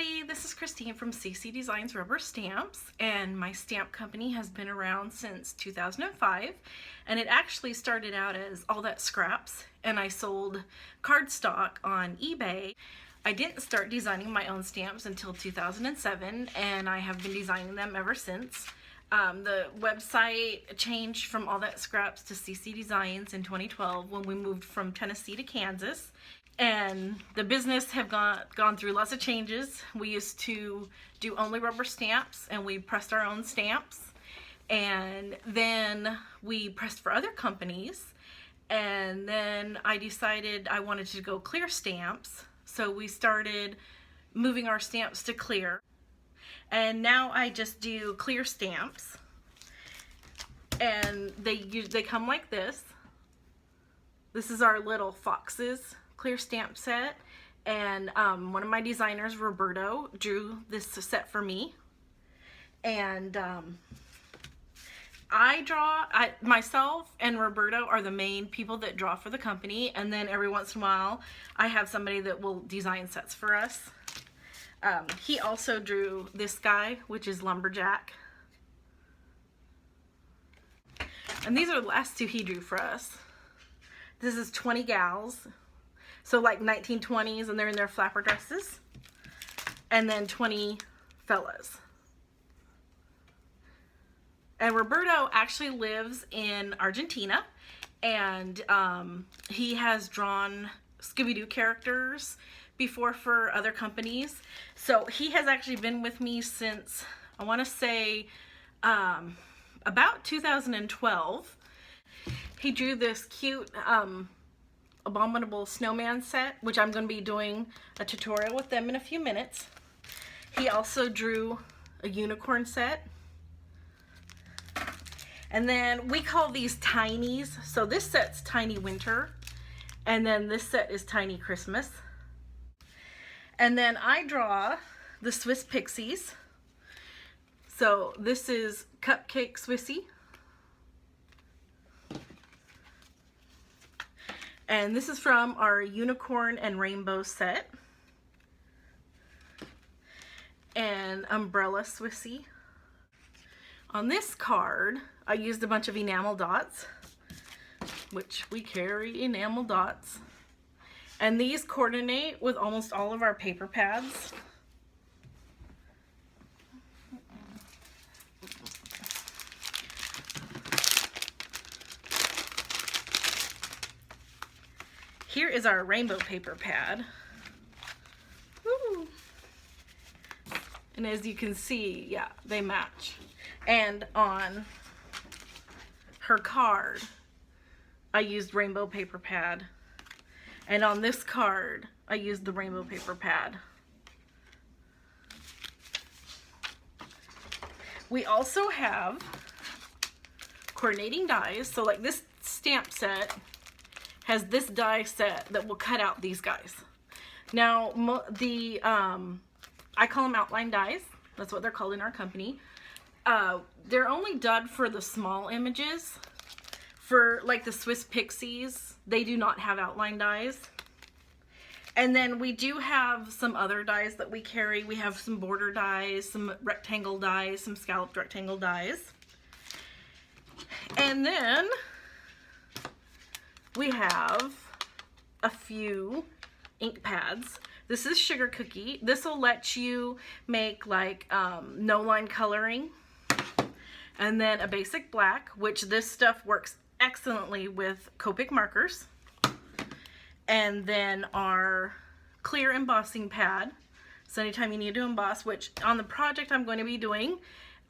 everybody, this is Christine from CC Designs Rubber Stamps, and my stamp company has been around since 2005, and it actually started out as All That Scraps, and I sold cardstock on eBay. I didn't start designing my own stamps until 2007, and I have been designing them ever since. The website changed from All That Scraps to CC Designs in 2012 when we moved from Tennessee to Kansas. And the business have gone through lots of changes. We used to do only rubber stamps, and we pressed our own stamps. And then we pressed for other companies. And then I decided I wanted to go clear stamps. So we started moving our stamps to clear. And now I just do clear stamps. And they come like this. This is our little foxes clear stamp set, and one of my designers, Roberto, drew this set for me. And myself and Roberto are the main people that draw for the company, and then every once in a while I have somebody that will design sets for us. He also drew this guy, which is Lumberjack. And these are the last two he drew for us. This is 20 gals. So like 1920s, and they're in their flapper dresses. And then 20 fellas. And Roberto actually lives in Argentina. And he has drawn Scooby-Doo characters before for other companies. So he has actually been with me since, I want to say, about 2012. He drew this cute Abominable Snowman set, which I'm going to be doing a tutorial with them in a few minutes. He also drew a unicorn set. And then we call these tinies. So this set's Tiny Winter. And then this set is Tiny Christmas. And then I draw the Swiss Pixies. So this is Cupcake Swissy. And this is from our Unicorn and Rainbow set. And Umbrella Swissy. On this card, I used a bunch of enamel dots, which we carry enamel dots. And these coordinate with almost all of our paper pads. Here is our rainbow paper pad. Woo. And as you can see, yeah, they match. And on her card, I used rainbow paper pad. And on this card, I used the rainbow paper pad. We also have coordinating dies. So like this stamp set has this die set that will cut out these guys. Now, I call them outline dies. That's what they're called in our company. They're only done for the small images. For like the Swiss Pixies, they do not have outline dies. And then we do have some other dies that we carry. We have some border dies, some rectangle dies, some scalloped rectangle dies. And then we have a few ink pads. This is Sugar Cookie. This will let you make like no line coloring. And then a basic black, which this stuff works excellently with Copic Markers. And then our clear embossing pad. So anytime you need to emboss, which on the project I'm going to be doing,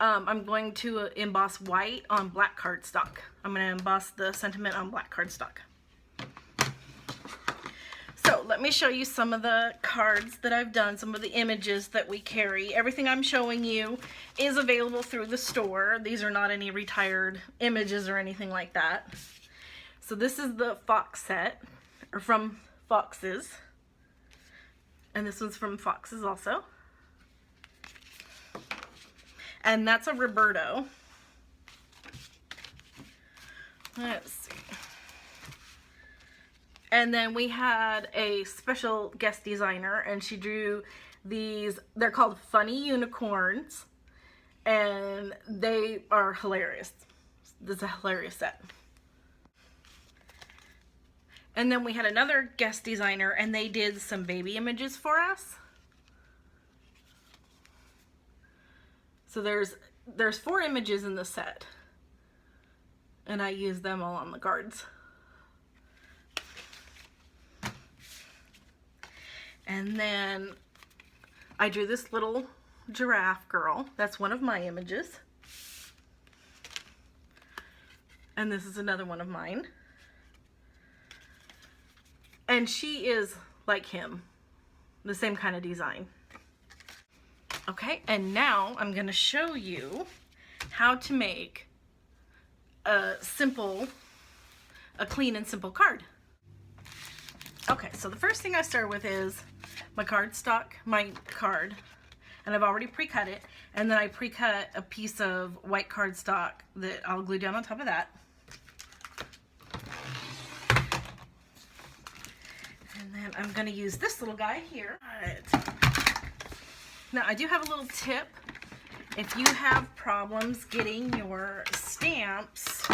I'm going to emboss white on black cardstock. I'm going to emboss the sentiment on black cardstock. So let me show you some of the cards that I've done, some of the images that we carry. Everything I'm showing you is available through the store. These are not any retired images or anything like that. So this is the Fox set, or from Foxes. And this one's from Foxes also. And that's a Roberto. Let's see. And then we had a special guest designer, and she drew They're called Funny Unicorns, and they are hilarious. This is a hilarious set. And then we had another guest designer, and they did some baby images for us. So there's 4 images in the set, and I used them all on the cards. And then I drew this little giraffe girl. That's one of my images. And this is another one of mine. And she is like him, the same kind of design. Okay, and now I'm going to show you how to make a clean and simple card. Okay, so the first thing I start with is my card, and I've already pre-cut it, and then I pre-cut a piece of white cardstock that I'll glue down on top of that. And then I'm going to use this little guy here. All right. Now I do have a little tip. If you have problems getting your stamps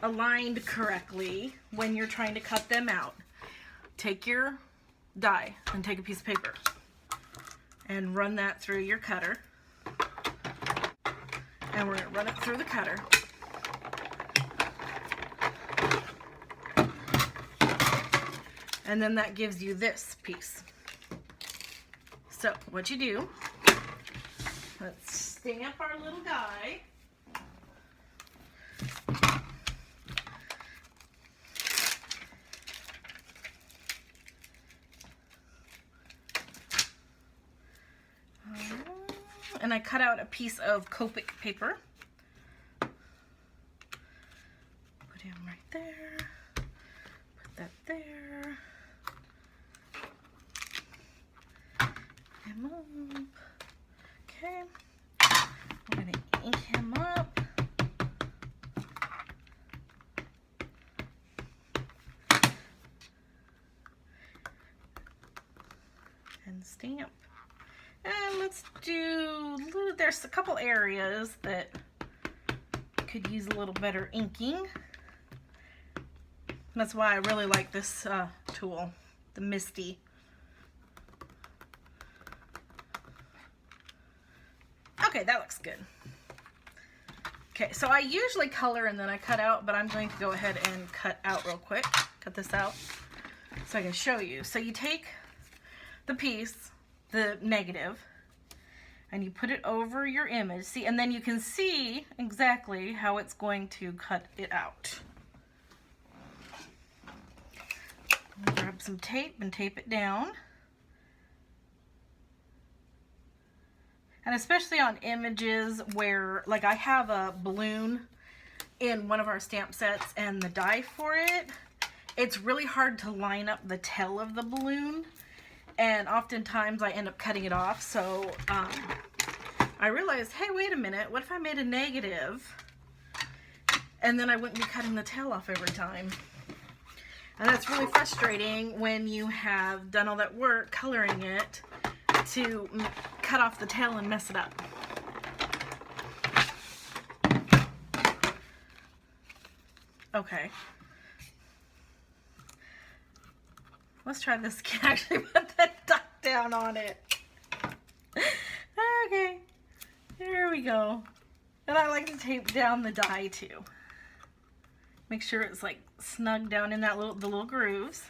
aligned correctly when you're trying to cut them out, take your die and take a piece of paper and run that through your cutter. And we're going to run it through the cutter. And then that gives you this piece. So what you do, let's stamp our little guy. And I cut out a piece of Copic paper. Put him right there. Put that there. Him up. Okay. We're going to ink him up. And stamp. And let's do, there's a couple areas that could use a little better inking. That's why I really like this tool, the Misty. Okay, that looks good. Okay, so I usually color and then I cut out, but I'm going to go ahead and cut out real quick. Cut this out so I can show you. So you take the piece, the negative, and you put it over your image. See, and then you can see exactly how it's going to cut it out. Grab some tape and tape it down. And especially on images where, like, I have a balloon in one of our stamp sets and the die for it, it's really hard to line up the tail of the balloon. And oftentimes I end up cutting it off. So I realized, hey, wait a minute, what if I made a negative? And then I wouldn't be cutting the tail off every time. And that's really frustrating when you have done all that work coloring it to cut off the tail and mess it up. Okay. Let's try this. Can actually put that duck down on it. Okay, there we go. And I like to tape down the die too. Make sure it's like snug down in that the little grooves.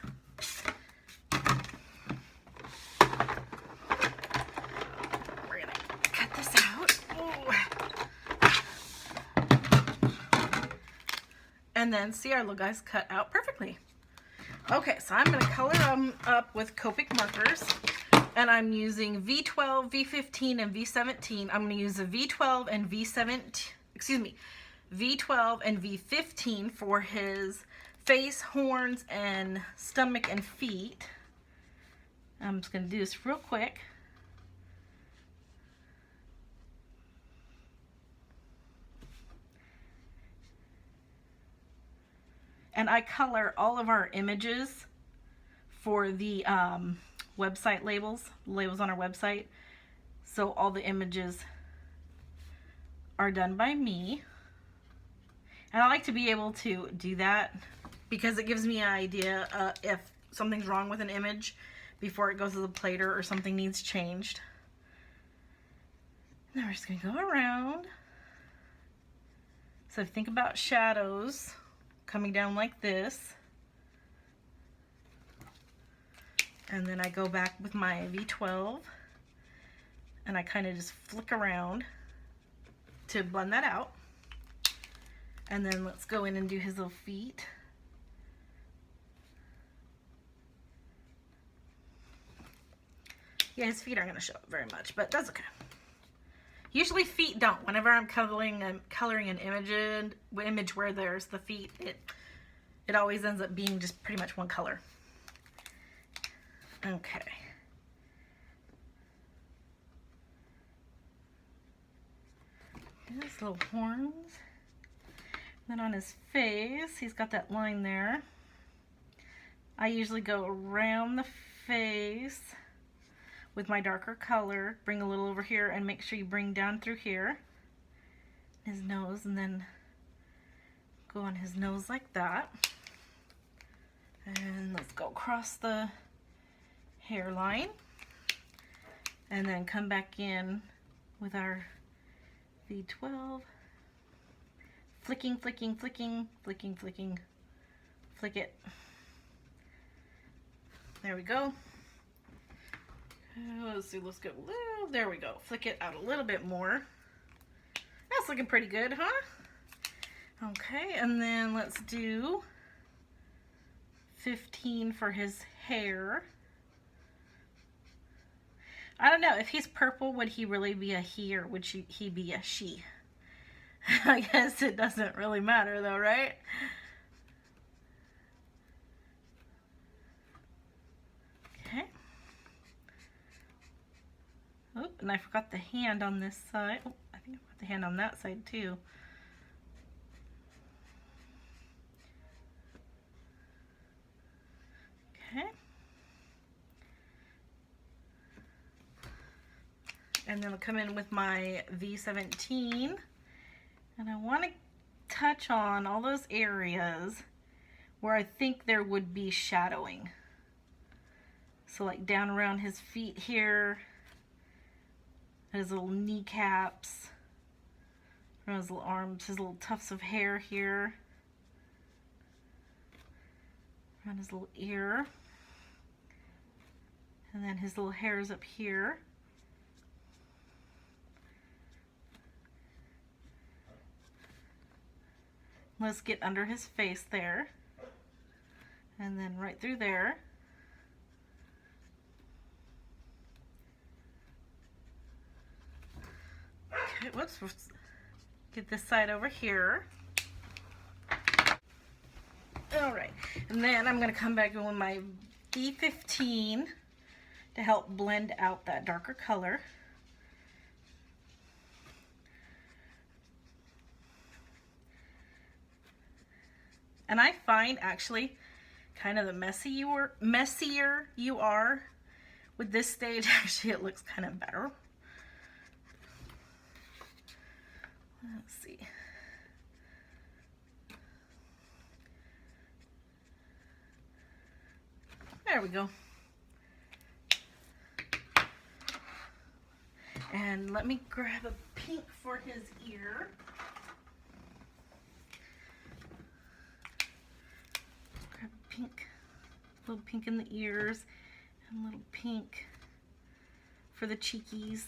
We're gonna cut this out. Ooh. And then see, our little guys cut out perfectly. Okay, so I'm going to color them up with Copic markers, and I'm using V12, V15, and V17. I'm going to use a V12 and V12 and V15 for his face, horns, and stomach and feet. I'm just going to do this real quick. And I color all of our images for the website labels on our website. So all the images are done by me. And I like to be able to do that because it gives me an idea if something's wrong with an image before it goes to the plater or something needs changed. Now we're just going to go around. So think about shadows coming down like this. And then I go back with my V12 and I kind of just flick around to blend that out. And then let's go in and do his little feet. Yeah, his feet aren't going to show up very much, but that's okay. Usually feet don't. Whenever I'm coloring an image where there's the feet, it always ends up being just pretty much one color. Okay. His little horns. Then on his face, he's got that line there. I usually go around the face with my darker color, bring a little over here, and make sure you bring down through here. His nose, and then go on his nose like that. And let's go across the hairline. And then come back in with our V12. Flicking, flicking, flicking, flicking, flicking, flick it. There we go. Let's see, let's go. There we go. Flick it out a little bit more. That's looking pretty good, huh? Okay, and then let's do 15 for his hair. I don't know, if he's purple, would he really be a he or would he be a she? I guess it doesn't really matter though, right? Okay. Oh, and I forgot the hand on this side. Oh, I think I put the hand on that side too. Okay. And then I'll come in with my V17. And I want to touch on all those areas where I think there would be shadowing. So like down around his feet here, his little kneecaps, around his little arms, his little tufts of hair here, around his little ear, and then his little hairs up here. Let's get under his face there, and then right through there. Okay, whoops, get this side over here. All right, and then I'm gonna come back in with my V15 to help blend out that darker color. And I find actually kind of the messier you are with this stage, actually it looks kind of better. Let's see. There we go. And let me grab a pink for his ear. Grab a pink, a little pink in the ears, and a little pink for the cheekies.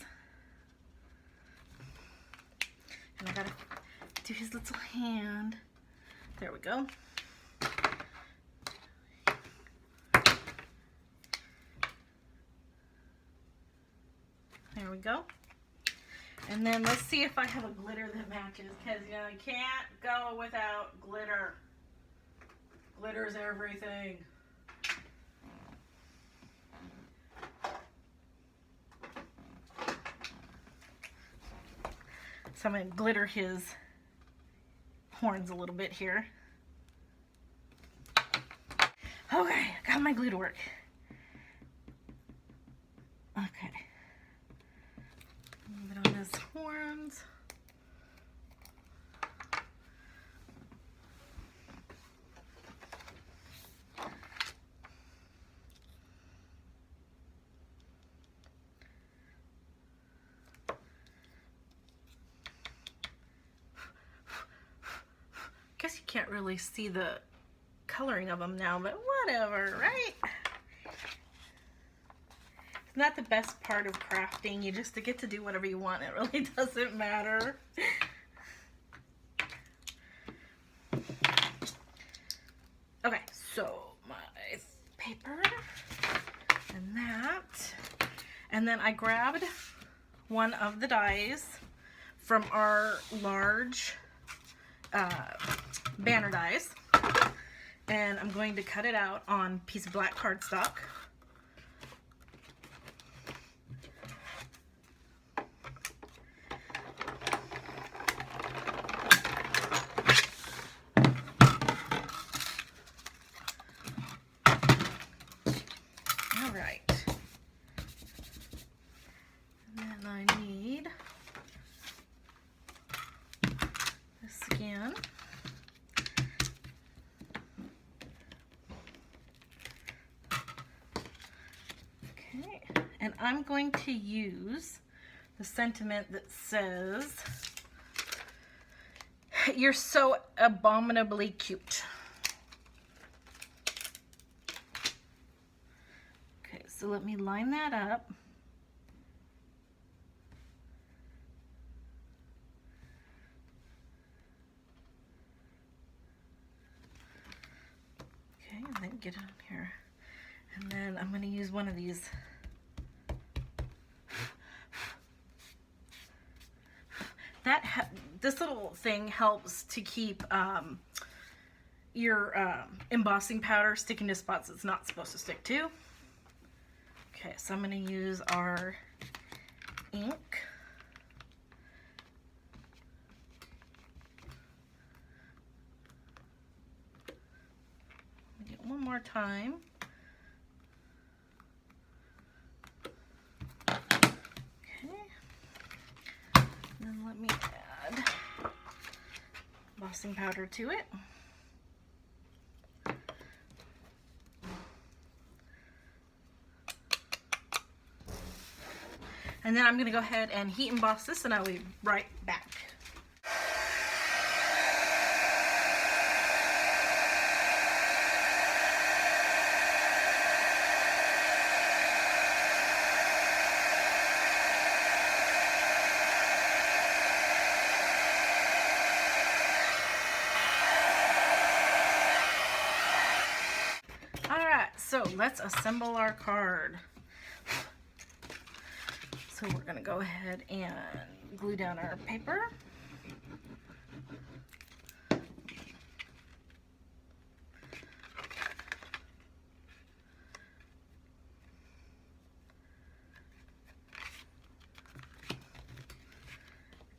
And I gotta do his little hand. There we go. There we go. And then let's see if I have a glitter that matches, because you know, you can't go without glitter. Glitter's everything. So I'm going to glitter his horns a little bit here. Okay, got my glue to work. Okay. A little bit on his horns. Guess you can't really see the coloring of them now, but whatever, right? It's not the best part of crafting. You just get to do whatever you want. It really doesn't matter. Okay, so my paper and that. And then I grabbed one of the dies from our large banner dies, and I'm going to cut it out on a piece of black cardstock. All right. And then I need this again. Okay, and I'm going to use the sentiment that says, "You're so abominably cute." Okay, so let me line that up. Okay, and then get it on here. And then I'm going to use one of these. This little thing helps to keep your embossing powder sticking to spots it's not supposed to stick to. Okay, so I'm going to use our ink. Get one more time. Then let me add embossing powder to it. And then I'm going to go ahead and heat emboss this, and I'll be right back. So let's assemble our card. So we're going to go ahead and glue down our paper.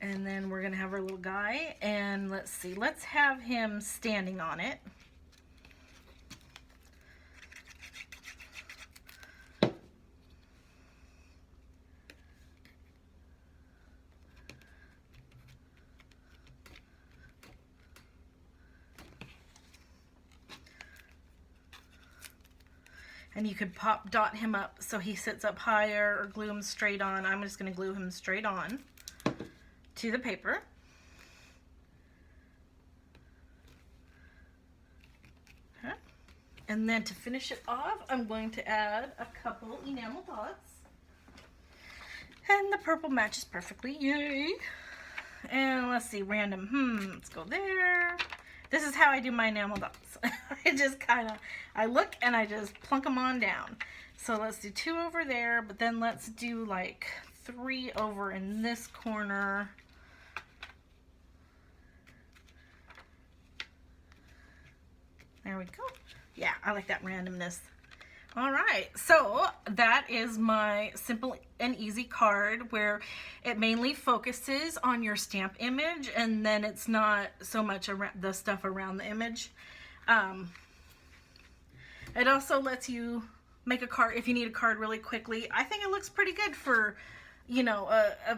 And then we're going to have our little guy, and let's see, let's have him standing on it. And you could pop dot him up so he sits up higher, or glue him straight on. I'm just going to glue him straight on to the paper. Okay. And then to finish it off, I'm going to add a couple enamel dots. And the purple matches perfectly, yay! And let's see, random, let's go there. This is how I do my enamel dots. I just I look and I just plunk them on down. So let's do 2 over there, but then let's do like 3 over in this corner. There we go. Yeah, I like that randomness. All right, so that is my simple and easy card where it mainly focuses on your stamp image, and then it's not so much around the stuff around the image. It also lets you make a card if you need a card really quickly. I think it looks pretty good for, you know, a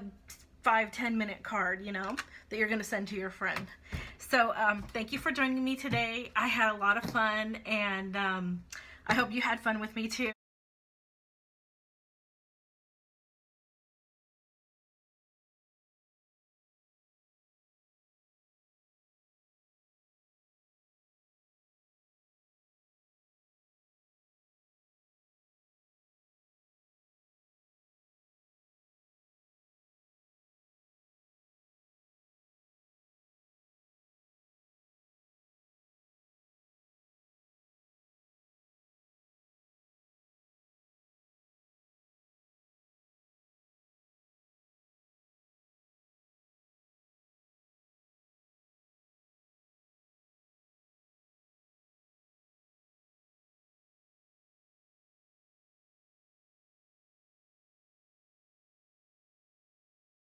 5-10 minute card, you know, that you're going to send to your friend. So thank you for joining me today. I had a lot of fun, and I hope you had fun with me too.